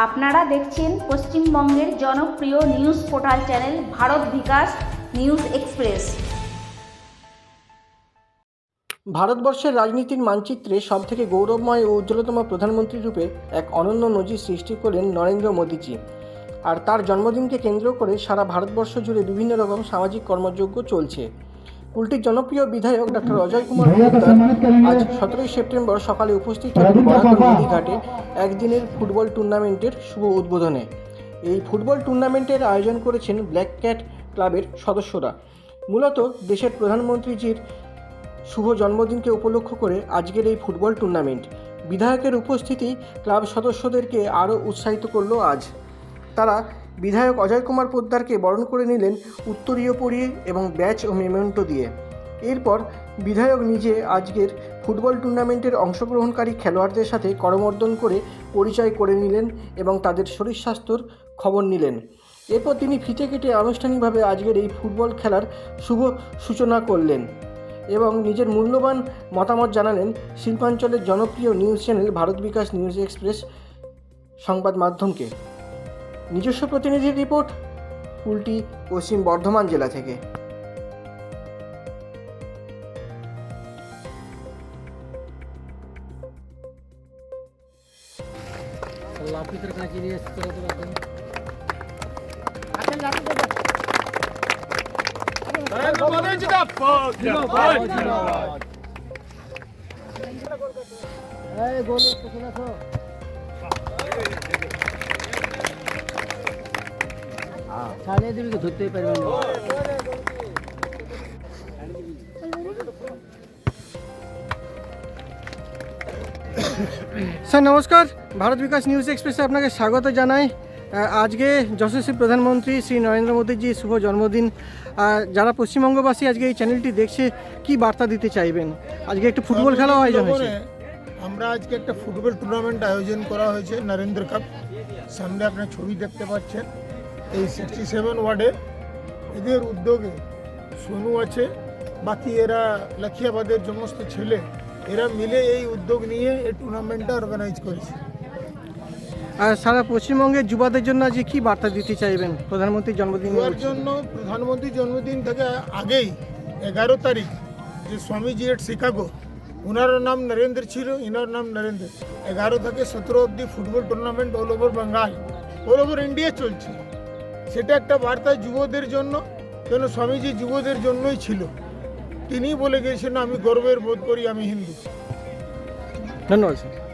আপনারা দেখছেন পশ্চিমবঙ্গের জনপ্রিয় নিউজ পোর্টাল চ্যানেল ভারত বিকাশ নিউজ এক্সপ্রেস। ভারতবর্ষের রাজনীতির মানচিত্রে সবথেকে গৌরবময় ও উজ্জ্বলতম প্রধানমন্ত্রী রূপে এক অনন্য নজির সৃষ্টি করলেন নরেন্দ্র মোদীজি। আর তার জন্মদিনকে কেন্দ্র করে সারা ভারতবর্ষ জুড়ে বিভিন্ন রকম সামাজিক কর্মযজ্ঞ চলছে। কুলটির জনপ্রিয় বিধায়ক ডক্টর অজয় কুমার পোদ্দার আজ 17 সেপ্টেম্বর সকালে উপস্থিত হলেন বরাকর নদীঘাটে একদিনের ফুটবল টুর্নামেন্টের শুভ উদ্বোধনে। এই ফুটবল টুর্নামেন্টের আয়োজন করেছেন ব্ল্যাক ক্যাট ক্লাবের সদস্যরা। মূলত দেশের প্রধানমন্ত্রীজির শুভ জন্মদিনকে উপলক্ষ করে আজকের এই ফুটবল টুর্নামেন্ট। বিধায়কের উপস্থিতি ক্লাব সদস্যদেরকে আরও উৎসাহিত করল আজ। তারা বিধায়ক অজয় কুমার পোদ্দারকে বরণ করে নিলেন উত্তরীয় পরিয়ে এবং ব্যাচ ও মেমেন্টো দিয়ে। এরপর বিধায়ক নিজে আজকের ফুটবল টুর্নামেন্টের অংশগ্রহণকারী খেলোয়াড়দের সাথে করমর্দন করে পরিচয় করে নিলেন এবং তাদের শরীর স্বাস্থ্যর খবর নিলেন। এরপর তিনি ফিতে কেটে আনুষ্ঠানিকভাবে আজকের এই ফুটবল খেলার শুভ সূচনা করলেন এবং নিজের মূল্যবান মতামত জানালেন শিল্পাঞ্চলের জনপ্রিয় নিউজ চ্যানেল ভারত বিকাশ নিউজ এক্সপ্রেস সংবাদ মাধ্যমকে। নিজস্ব প্রতিনিধির রিপোর্ট, কুলটি, পশ্চিম বর্ধমান জেলা থেকে। ছাড়িয়ে দিবি তো ধরতেই পারবেন না। স্যার নমস্কার, ভারত বিকাশ নিউজ এক্সপ্রেসে আপনাকে স্বাগত জানাই। আজকে যশস্বী প্রধানমন্ত্রী শ্রী নরেন্দ্র মোদীজি শুভ জন্মদিন। যারা পশ্চিমবঙ্গবাসী আজকে এই চ্যানেলটি দেখছে, কি বার্তা দিতে চাইবেন? আজকে একটু ফুটবল খেলাও আয়োজন হয়েছে। আমরা আজকে একটা ফুটবল টুর্নামেন্ট আয়োজন করা হয়েছে, নরেন্দ্র কাপ। সামনে আপনার ছবি দেখতে পাচ্ছেন। এই 67 ওয়ার্ডে এদের উদ্যোগে সোনু আছে, বাকি এরা লক্ষিয়াবাদের সমস্ত ছেলে এরা মিলে এই উদ্যোগ নিয়ে এই টুর্নামেন্টটা অর্গানাইজ করেছে। আর সারা পশ্চিমবঙ্গের যুবাদের জন্য আজকে কি বার্তা দিতে চাইবেন প্রধানমন্ত্রীর জন্মদিনের জন্য? প্রধানমন্ত্রীর জন্মদিন থেকে আগেই 11 তারিখ যে স্বামীজি এট শিকাগো, ওনার নাম নরেন্দ্র ছিল, ইনার নাম নরেন্দ্র। 11 থেকে 17 অব্দি football tournament all over Bengal, all over India চলছে। সেটা একটা বার্তা যুবদের জন্য, কেন স্বামীজি যুবদের জন্যই ছিল। তিনি বলে গিয়েছেন, আমি গর্বের বোধ করি আমি হিন্দু। ধন্যবাদ স্যার।